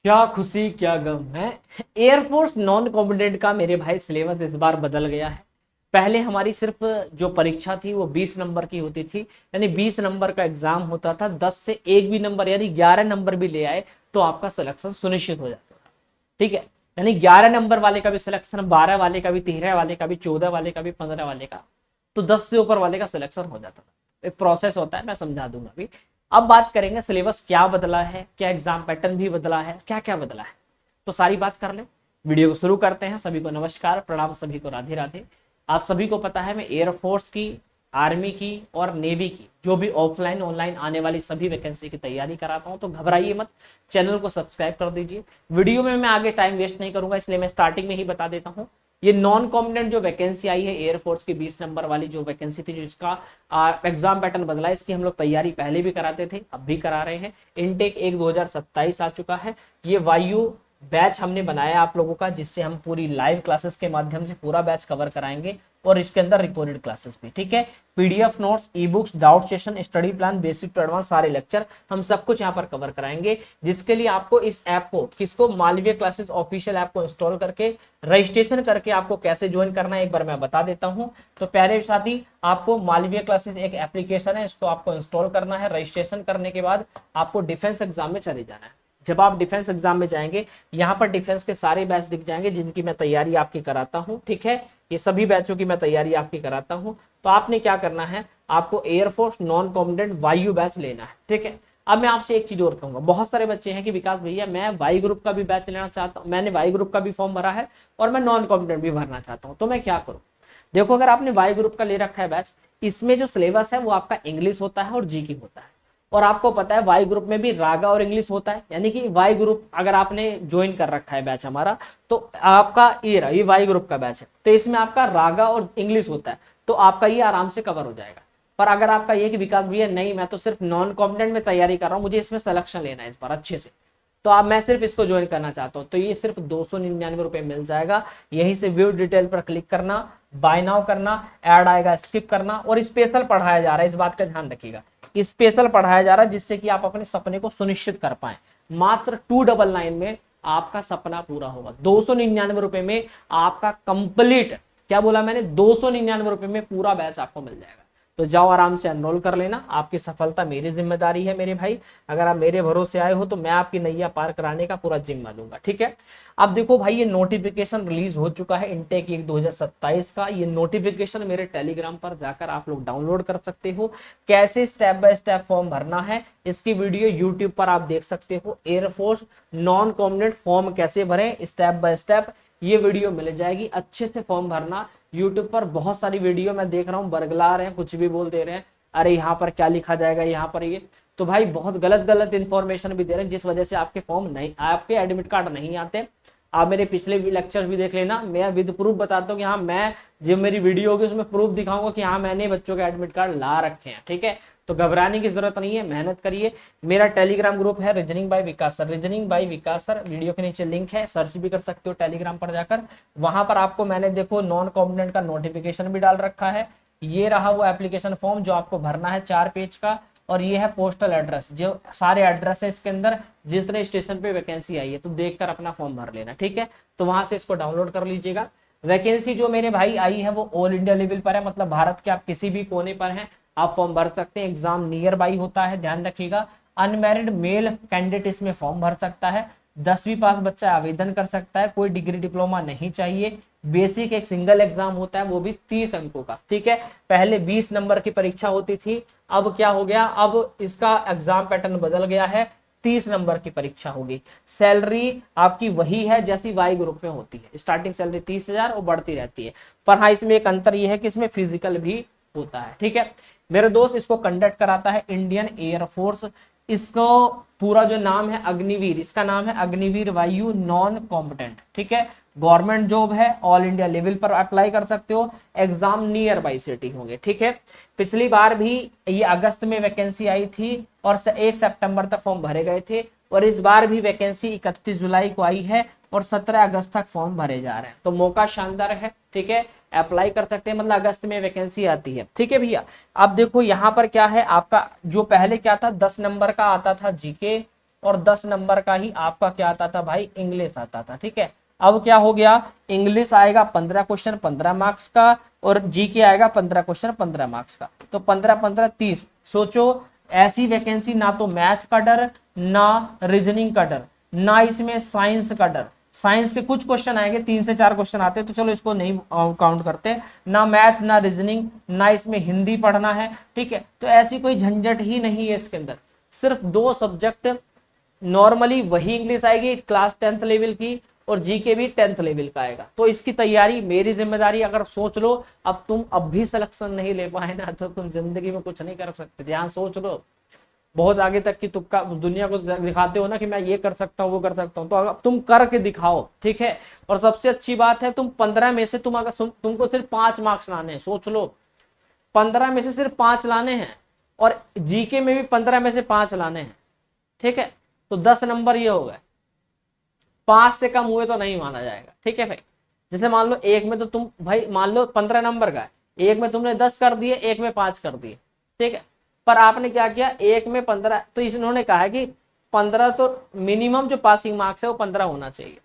क्या खुशी क्या गम है। एयरफोर्स नॉन कॉम्पिटेंट का मेरे भाई सिलेबस इस बार बदल गया है। पहले हमारी सिर्फ जो परीक्षा थी वो 20 नंबर की होती थी, यानी 20 नंबर का एग्जाम होता था। 10 से एक भी नंबर यानी 11 नंबर भी ले आए तो आपका सिलेक्शन सुनिश्चित हो जाता था। ठीक है, यानी 11 नंबर वाले का भी सिलेक्शन, 12 वाले का भी, 13 वाले का भी, 14 वाले का भी, 15 वाले का, तो 10 से ऊपर वाले का सिलेक्शन हो जाता था। एक प्रोसेस होता है, मैं समझा दूंगा अभी। अब बात करेंगे सिलेबस क्या बदला है, क्या एग्जाम पैटर्न भी बदला है, क्या क्या बदला है, तो सारी बात कर ले। वीडियो को शुरू करते हैं। सभी को नमस्कार, प्रणाम, सभी को राधे राधे। आप सभी को पता है मैं एयरफोर्स की, आर्मी की और नेवी की जो भी ऑफलाइन ऑनलाइन आने वाली सभी वैकेंसी की तैयारी कराता हूं, तो घबराइए मत, चैनल को सब्सक्राइब कर दीजिए। वीडियो में मैं आगे टाइम वेस्ट नहीं करूंगा, इसलिए मैं स्टार्टिंग में ही बता देता हूं। ये नॉन कॉम्पिटेंट जो वैकेंसी आई है एयरफोर्स की 20 नंबर वाली जो वैकेंसी थी, जिसका एग्जाम पैटर्न बदला है, इसकी हम लोग तैयारी पहले भी कराते थे, अब भी करा रहे हैं। इनटेक 1 2027 आ चुका है। ये वायु बैच हमने बनाया आप लोगों का, जिससे हम पूरी लाइव क्लासेस के माध्यम से पूरा बैच कवर कराएंगे, और इसके अंदर रिकॉर्डेड क्लासेस भी। ठीक है, PDF notes, e books, doubt session, study plan, basic to advance सारे लेक्चर हम सब कुछ यहाँ पर कवर कराएंगे। जिसके लिए आपको इस ऐप को, किसको, मालवीय क्लासेस ऑफिशियल ऐप को इंस्टॉल करके रजिस्ट्रेशन करके आपको कैसे ज्वाइन करना है एक बार मैं बता देता हूँ। तो प्यारे साथी, आपको मालवीय क्लासेस एक एप्लीकेशन है, इसको आपको इंस्टॉल करना है। रजिस्ट्रेशन करने के बाद आपको डिफेंस एग्जाम में चले जाना है। जब आप डिफेंस एग्जाम में जाएंगे, यहाँ पर डिफेंस के सारे बैच दिख जाएंगे जिनकी मैं तैयारी आपकी कराता हूँ। ठीक है, ये सभी बैचों की मैं तैयारी आपकी कराता हूँ। तो आपने क्या करना है, आपको एयरफोर्स नॉन कॉम्पिटेंट वायु बैच लेना है। ठीक है, अब मैं आपसे एक चीज और कहूंगा। बहुत सारे बच्चे हैं कि विकास भैया मैं वाई ग्रुप का भी बैच लेना चाहता हूँ, मैंने वाई ग्रुप का भी फॉर्म भरा है और मैं नॉन कॉम्पिटेंट भी भरना चाहता हूँ, तो मैं क्या करूँ। देखो, अगर आपने वाई ग्रुप का ले रखा है बैच, इसमें जो सिलेबस है वो आपका इंग्लिश होता है और जी की होता है। और आपको पता है वाई ग्रुप में भी रागा और इंग्लिश होता है, यानी कि वाई ग्रुप अगर आपने ज्वाइन कर रखा है बैच हमारा, तो आपका ये वाई ग्रुप का बैच है, तो इसमें आपका रागा और इंग्लिश होता है, तो आपका ये आराम से कवर हो जाएगा। पर अगर आपका ये कि विकास भैया नहीं, मैं तो सिर्फ नॉन कॉम्पिटेंट में तैयारी कर रहा हूँ, मुझे इसमें सिलेक्शन लेना है इस बार अच्छे से, तो आप, मैं सिर्फ इसको ज्वाइन करना चाहता हूँ, तो ये सिर्फ 299 रुपए मिल जाएगा। यहीं से व्यू डिटेल पर क्लिक करना, बाय नाउ करना, ऐड आएगा स्किप करना, और स्पेशल पढ़ाया जा रहा है, इस बात का ध्यान रखिएगा। स्पेशल पढ़ाया जा रहा है जिससे कि आप अपने सपने को सुनिश्चित कर पाए। मात्र 299 में आपका सपना पूरा होगा। 299 रुपए में आपका कंप्लीट, क्या बोला मैंने, 299 रुपए में पूरा बैच आपको मिल जाएगा। तो जाओ आराम से एनरोल कर लेना, आपकी सफलता मेरी जिम्मेदारी है मेरे भाई। अगर आप मेरे भरोसे आए हो तो मैं आपकी नैया पार कराने का पूरा जिम्मा लूंगा। ठीक है, अब देखो भाई, ये नोटिफिकेशन रिलीज हो चुका है इनटेक 1 2027 का। ये नोटिफिकेशन मेरे टेलीग्राम पर जाकर आप लोग डाउनलोड कर सकते हो। कैसे स्टेप बाय स्टेप फॉर्म भरना है, इसकी वीडियो यूट्यूब पर आप देख सकते हो। एयरफोर्स नॉन कॉम्पिटेंट फॉर्म कैसे भरें स्टेप बाय स्टेप, ये वीडियो मिल जाएगी। अच्छे से फॉर्म भरना। यूट्यूब पर बहुत सारी वीडियो मैं देख रहा हूँ, बरगला रहे हैं, कुछ भी बोल दे रहे हैं, अरे यहाँ पर क्या लिखा जाएगा, यहाँ पर ये, तो भाई बहुत गलत गलत इंफॉर्मेशन भी दे रहे हैं, जिस वजह से आपके फॉर्म नहीं, आपके एडमिट कार्ड नहीं आते। आप मेरे पिछले लेक्चर भी देख लेना, मैं विद प्रूफ बताता हूँ कि हाँ, मैं जब मेरी वीडियो होगी उसमें प्रूफ दिखाऊंगा कि हाँ मैंने बच्चों के एडमिट कार्ड ला रखे हैं। ठीक है, तो घबराने की जरूरत नहीं है, मेहनत करिए। मेरा टेलीग्राम ग्रुप है रीजनिंग बाय विकास सर, रीजनिंग बाय विकास सर, वीडियो के नीचे लिंक है, सर्च भी कर सकते हो टेलीग्राम पर जाकर। वहां पर आपको मैंने देखो नॉन कॉम्पिटेंट का नोटिफिकेशन भी डाल रखा है। ये रहा वो एप्लीकेशन फॉर्म जो आपको भरना है 4 पेज का, और ये है पोस्टल एड्रेस, जो सारे एड्रेस है इसके अंदर, जिस तरह स्टेशन पे वैकेंसी आई है, तो देखकर अपना फॉर्म भर लेना। ठीक है, तो वहां से इसको डाउनलोड कर लीजिएगा। वैकेंसी जो मेरे भाई आई है वो ऑल इंडिया लेवल पर है, मतलब भारत के आप किसी भी कोने पर हैं आप फॉर्म भर सकते हैं। एग्जाम नियर बाई होता है, ध्यान रखिएगा। अनमैरिड मेल कैंडिडेट इसमें फॉर्म भर सकता है। 10वीं पास बच्चा आवेदन कर सकता है, कोई डिग्री डिप्लोमा नहीं चाहिए। बेसिक एक सिंगल एग्जाम होता है, वो भी 30 अंकों का। ठीक है, पहले 20 नंबर की परीक्षा होती थी, अब क्या हो गया, अब इसका एग्जाम पैटर्न बदल गया है, 30 नंबर की परीक्षा होगी। सैलरी आपकी वही है जैसी वाई ग्रुप में होती है, स्टार्टिंग सैलरी 30,000 और बढ़ती रहती है। पर हाँ, इसमें एक अंतर यह है कि इसमें फिजिकल भी होता है। ठीक है मेरे दोस्त, इसको कंडक्ट कराता है इंडियन एयरफोर्स। इसको पूरा जो नाम है अग्निवीर, इसका नाम है अग्निवीर वायु नॉन कॉम्पिटेंट। ठीक है, गवर्नमेंट जॉब है, ऑल इंडिया लेवल पर अप्लाई कर सकते हो। एग्जाम नियर बाई सिटी होंगे। ठीक है, पिछली बार भी ये अगस्त में वैकेंसी आई थी और 1 सितंबर तक फॉर्म भरे गए थे, और इस बार भी वैकेंसी 31 जुलाई को आई है और 17 अगस्त तक फॉर्म भरे जा रहे हैं, तो मौका शानदार है। ठीक है, अप्लाई कर सकते हैं, मतलब अगस्त में वैकेंसी आती है। ठीक है भैया, अब देखो यहाँ पर क्या है आपका, जो पहले क्या था, 10 नंबर का आता था जीके, और 10 नंबर का ही आपका क्या आता था भाई, इंग्लिश आता था। ठीक है, अब क्या हो गया, इंग्लिश आएगा 15 क्वेश्चन 15 मार्क्स का, और जीके आएगा 15 क्वेश्चन 15 मार्क्स का, तो 15 15 30। सोचो ऐसी वैकेंसी, ना तो मैथ का डर, ना रीजनिंग का डर, ना इसमें साइंस का डर। साइंस के कुछ क्वेश्चन आएंगे, 3 से 4 क्वेश्चन आते हैं, तो चलो इसको नहीं काउंट करते। ना मैथ, ना रीजनिंग, ना इसमें हिंदी पढ़ना है। ठीक है, तो ऐसी कोई झंझट ही नहीं है इसके अंदर। सिर्फ 2 सब्जेक्ट नॉर्मली वही इंग्लिश आएगी क्लास 10th लेवल की, और जीके भी 10th लेवल का आएगा। तो इसकी तैयारी मेरी जिम्मेदारी। अगर सोच लो अब तुम अब भी सिलेक्शन नहीं ले पाए ना, तो तुम जिंदगी में कुछ नहीं कर सकते। ध्यान सोच लो, बहुत आगे तक की तुक्का दुनिया को दिखाते हो ना कि मैं ये कर सकता हूँ वो कर सकता हूँ, तो अब तुम करके दिखाओ। ठीक है, और सबसे अच्छी बात है, तुम 15 में से तुम अगर तुमको सिर्फ 5 मार्क्स लाने हैं, सोच लो 15 में से सिर्फ 5 लाने हैं, और जीके में भी 15 में से 5 लाने हैं। ठीक है, तो 10 नंबर ये हो गए, 5 से कम हुए तो नहीं माना जाएगा। ठीक है भाई, जैसे मान लो एक में तो तुम भाई मान लो 15 नंबर का है, एक में तुमने 10 कर दिए, एक में 5 कर दिए। ठीक है, पर आपने क्या किया, एक में 15, तो इन्होंने कहा है कि 15 तो मिनिमम जो पासिंग मार्क्स है वो 15 होना चाहिए।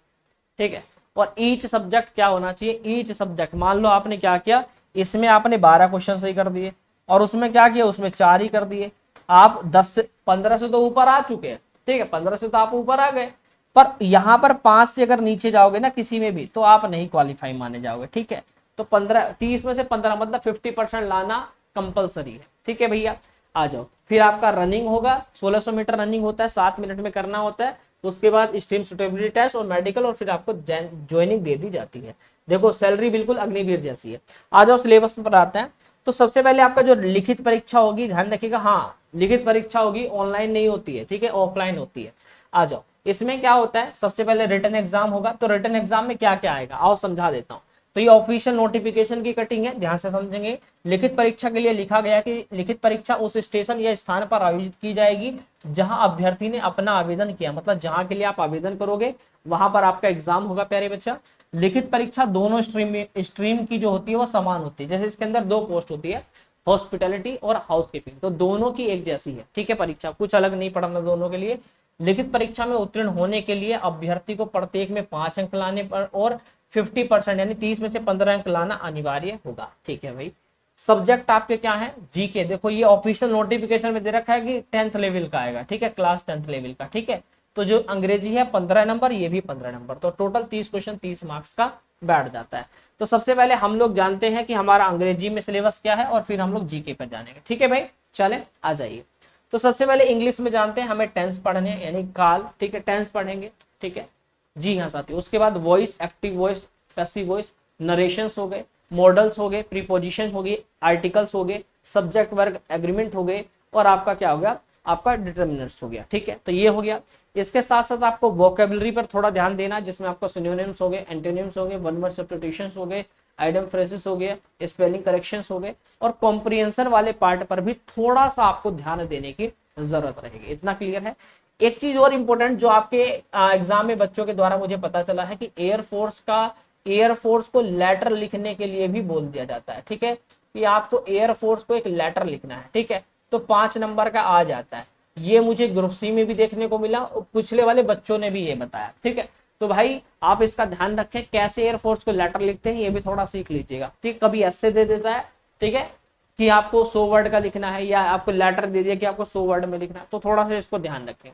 ठीक है, और ईच सब्जेक्ट क्या होना चाहिए, ईच सब्जेक्ट, मान लो आपने क्या किया, इसमें आपने 12 क्वेश्चन सही कर दिए, और उसमें क्या किया, उसमें 4 ही कर दिए, आप 10 से 15 से तो ऊपर आ चुके हैं। ठीक है, 15 से तो आप ऊपर आ गए, पर यहां पर 5 से अगर नीचे जाओगे ना किसी में भी, तो आप नहीं क्वालिफाई माने जाओगे। ठीक है, तो 15 30 में से 15 मतलब 50% लाना कंपलसरी है। ठीक है भैया, आ जाओ। फिर आपका रनिंग होगा, 1600 मीटर रनिंग होता है, 7 मिनट में करना होता है। उसके बाद स्ट्रीम सुटेबिलिटी टेस्ट और मेडिकल, और फिर आपको ज्वाइनिंग दे दी जाती है। देखो सैलरी बिल्कुल अग्निवीर जैसी है। आ जाओ सिलेबस पर आते हैं। तो सबसे पहले आपका जो लिखित परीक्षा होगी, ध्यान रखिएगा, हाँ लिखित परीक्षा होगी, ऑनलाइन नहीं होती है। ठीक है, ऑफलाइन होती है। आ जाओ, इसमें क्या होता है, सबसे पहले रिटन एग्जाम होगा। तो रिटन एग्जाम में क्या क्या आएगा, आओ समझा देता हूँ। तो ये ऑफिशियल नोटिफिकेशन की कटिंग है, ध्यान से समझेंगे। लिखित परीक्षा के लिए लिखा गया कि लिखित परीक्षा उस स्टेशन या स्थान पर आयोजित की जाएगी जहां अभ्यर्थी ने अपना आवेदन किया, मतलब जहां के लिए आप आवेदन करोगे वहां पर आपका एग्जाम होगा। प्यारे बच्चा, लिखित परीक्षा दोनों स्ट्रीम की जो होती है वो समान होती है। जैसे इसके अंदर 2 पोस्ट होती है, हॉस्पिटैलिटी और हाउसकीपिंग, तो दोनों की एक जैसी है। ठीक है, परीक्षा कुछ अलग नहीं पढ़ना दोनों के लिए। लिखित परीक्षा में उत्तीर्ण होने के लिए अभ्यर्थी को प्रत्येक में 5 अंक लाने पर और 50% यानी 30 में से 15 अंक लाना अनिवार्य होगा। ठीक है भाई, सब्जेक्ट आपके क्या है, जीके। देखो ये ऑफिशियल नोटिफिकेशन में दे रखा है कि 10th लेवल का आएगा। ठीक है, क्लास 10th लेवल का। ठीक है, तो जो अंग्रेजी है 15 नंबर, ये भी 15 नंबर, तो टोटल 30 क्वेश्चन 30 मार्क्स का बैठ जाता है। तो सबसे पहले हम लोग जानते हैं कि हमारा अंग्रेजी में सिलेबस क्या है, और फिर हम लोग जीके पर जानेंगे। ठीक है भाई, चले आ जाइए। तो सबसे पहले इंग्लिश में जानते हैं, हमें टेंस पढ़ने यानी काल। ठीक है, टेंस पढ़ेंगे। ठीक है, जी हाँ साथी। उसके बाद voice, active voice, passive voice, narrations हो गए, मॉडल्स हो गए, प्रीपोजिशन हो गए, आर्टिकल्स हो गए, सब्जेक्ट वर्ग एग्रीमेंट हो गए, और आपका क्या हो गया, आपका डिटर्मिनेंट्स हो गया। ठीक है, तो ये हो गया। इसके साथ साथ आपको वोकेबलरी पर थोड़ा ध्यान देना, जिसमें आपको सिनोनिम्स हो गए, एंटोनिम्स हो गए, वन वर्ड सब्स्टिट्यूशंस हो गए, आइडम फ्रेजेस हो गए, स्पेलिंग करेक्शंस हो गए, और कॉम्प्रिहेंशन वाले पार्ट पर भी थोड़ा सा आपको ध्यान देने की जरूरत रहेगी। इतना क्लियर है। एक चीज और इंपॉर्टेंट जो आपके एग्जाम में बच्चों के द्वारा मुझे पता चला है कि एयरफोर्स को लेटर लिखने के लिए भी बोल दिया जाता है। ठीक है, कि आपको एयरफोर्स को एक लेटर लिखना है। ठीक है, तो 5 नंबर का आ जाता है। ये मुझे ग्रुप सी में भी देखने को मिला, और पिछले वाले बच्चों ने भी ये बताया। ठीक है, तो भाई आप इसका ध्यान रखें, कैसे एयरफोर्स को लेटर लिखते हैं ये भी थोड़ा सीख लीजिएगा। ठीक, कभी ऐसे दे देता है, ठीक है, कि आपको 100 वर्ड का लिखना है, या आपको लेटर दे दिया कि आपको 100 वर्ड में लिखना है, तो थोड़ा सा इसको ध्यान रखें।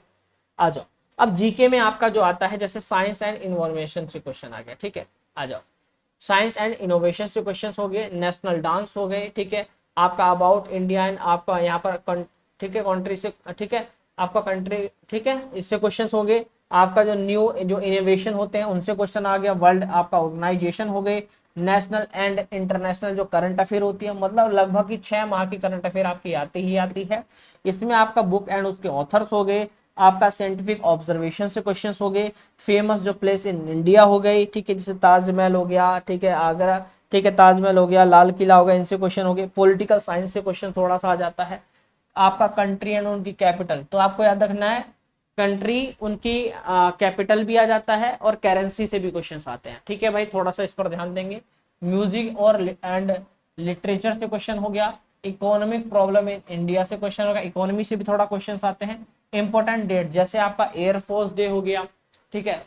आ जाओ, अब जीके में आपका जो आता है, जैसे साइंस एंड इनोवेशन से क्वेश्चन आ गया। ठीक है, आ जाओ, साइंस एंड इनोवेशन से क्वेश्चन हो गए, नेशनल डांस हो गए। ठीक है, आपका अबाउट इंडिया एंड आपका यहाँ पर ठीक है कंट्री से, ठीक है, आपका कंट्री, ठीक है, इससे क्वेश्चन हो गए। आपका जो न्यू जो इनोवेशन होते हैं उनसे क्वेश्चन आ गया। वर्ल्ड आपका ऑर्गेनाइजेशन हो गए। नेशनल एंड इंटरनेशनल जो करंट अफेयर होती है, मतलब लगभग की 6 माह की करंट अफेयर आपकी आती ही आती है। इसमें आपका बुक एंड उसके ऑथर्स हो गए। आपका साइंटिफिक ऑब्जर्वेशन से क्वेश्चंस हो गए। फेमस जो प्लेस इन इंडिया हो गई, ठीक है, जैसे ताजमहल हो गया, ठीक है, आगरा, ठीक है, ताजमहल हो गया, लाल किला हो गया, इनसे क्वेश्चन हो गए। पॉलिटिकल साइंस से क्वेश्चन थोड़ा सा आ जाता है। आपका कंट्री एंड उनकी कैपिटल, तो आपको याद रखना है कंट्री उनकी कैपिटल भी आ जाता है, और करेंसी से भी क्वेश्चंस आते हैं। ठीक है भाई, थोड़ा सा इस पर ध्यान देंगे। म्यूजिक और एंड लिटरेचर से क्वेश्चन हो गया। इकोनॉमिक प्रॉब्लम इन इंडिया से क्वेश्चन होगा, इकोनॉमी से भी थोड़ा क्वेश्चन आते हैं। इंपॉर्टेंट डेट जैसे आपका एयरफोर्स डे हो गया, ठीक है,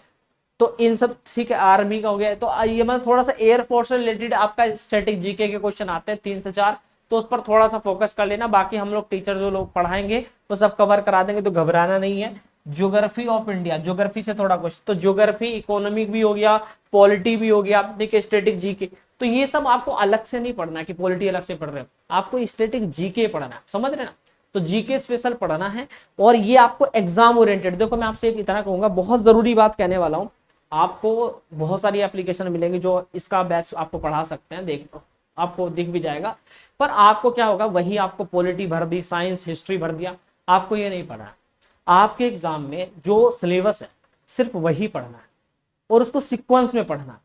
तो इन सब, ठीक है, आर्मी का हो गया, तो ये मतलब थोड़ा सा एयरफोर्स से रिलेटेड आपका स्टैटिक जीके के क्वेश्चन आते हैं 3 से 4, तो उस पर थोड़ा सा फोकस कर लेना। बाकी हम लोग टीचर जो लोग पढ़ाएंगे वो सब कवर करा देंगे, तो घबराना नहीं है। ज्योग्राफी ऑफ इंडिया, ज्योग्राफी से थोड़ा क्वेश्चन, तो ज्योग्राफी, इकोनॉमिक भी हो गया, पॉलिटी भी हो गया, देखिए स्टैटिक जीके, तो ये सब आपको अलग से नहीं पढ़ना है कि पॉलिटी अलग से पढ़ रहे हो, आपको स्टैटिक जीके पढ़ना है, समझ रहे ना, तो जीके स्पेशल पढ़ना है। और ये आपको एग्जाम ओरिएंटेड, देखो मैं आपसे इतना कहूंगा, बहुत जरूरी बात कहने वाला हूं, आपको बहुत सारी एप्लीकेशन मिलेंगी जो इसका बैच आपको पढ़ा सकते हैं, देख आपको दिख भी जाएगा, पर आपको क्या होगा, वही आपको पॉलिटी भर दी, साइंस हिस्ट्री भर दिया, आपको ये नहीं पढ़ना है। आपके एग्जाम में जो सिलेबस है सिर्फ वही पढ़ना है और उसको सीक्वेंस में पढ़ना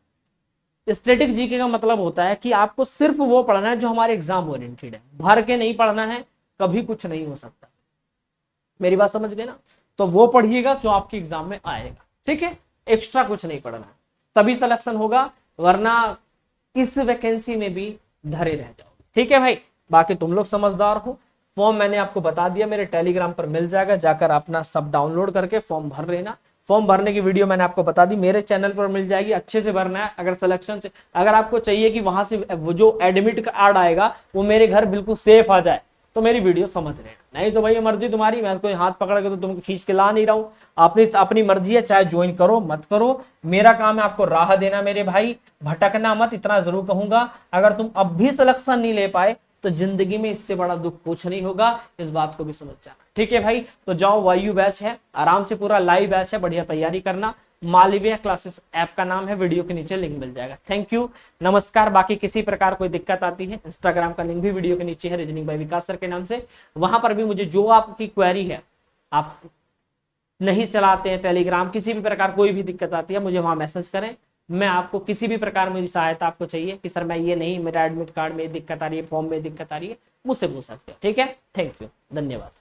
है। स्टैटिक जीके का मतलब होता है कि आपको सिर्फ वो पढ़ना है जो हमारे एग्जाम ओरिएंटेड है, भर के नहीं पढ़ना है, कभी कुछ नहीं हो सकता, मेरी बात समझ गए ना, तो वो पढ़िएगा जो आपके एग्जाम में आएगा, ठीक है, एक्स्ट्रा कुछ नहीं पढ़ना है, तभी सिलेक्शन होगा, वरना इस वैकेंसी में भी धरे रह जाओगे, ठीक है भाई। बाकी तुम लोग समझदार हो, फॉर्म मैंने आपको बता दिया, मेरे टेलीग्राम पर मिल जाएगा, जाकर अपना सब डाउनलोड करके फॉर्म भर लेना। फॉर्म भरने की वीडियो मैंने आपको बता दी, मेरे चैनल पर मिल जाएगी, अच्छे से भरना है। अगर सिलेक्शन से, अगर आपको चाहिए कि वहां से वो जो एडमिट कार्ड आएगा वो मेरे घर बिल्कुल सेफ आ जाए, तो मेरी वीडियो समझ लेना, नहीं तो भाई मर्जी तुम्हारी, मैं कोई हाथ पकड़ के तो तुमको खींच के ला नहीं रहा हूं, अपनी मर्जी है, चाहे ज्वाइन करो मत करो, मेरा काम है आपको राह देना मेरे भाई, भटकना मत, इतना जरूर कहूंगा। अगर तुम अब भी सिलेक्शन नहीं ले पाए तो जिंदगी में इससे बड़ा दुख कुछ नहीं होगा, इस बात को भी समझ जाना, ठीक है भाई। तो जाओ, वायु बैच है, आराम से, पूरा लाइव बैच है, बढ़िया तैयारी करना। मालविया क्लासेस ऐप का नाम है, वीडियो के नीचे लिंक मिल जाएगा। थैंक यू, नमस्कार। बाकी किसी प्रकार कोई दिक्कत आती है, इंस्टाग्राम का लिंक भी वीडियो के नीचे है, रीजनिंग बाय विकास सर के नाम से, वहां पर भी मुझे जो आपकी क्वेरी है, आप नहीं चलाते हैं टेलीग्राम, किसी भी प्रकार कोई भी दिक्कत आती है, मुझे वहां मैसेज करें, मैं आपको किसी भी प्रकार मेरी सहायता आपको चाहिए कि सर मैं ये नहीं, मेरा एडमिट कार्ड में दिक्कत आ रही है, फॉर्म में दिक्कत आ रही है, मुझसे पूछ सकते हो, ठीक है। थैंक यू, धन्यवाद।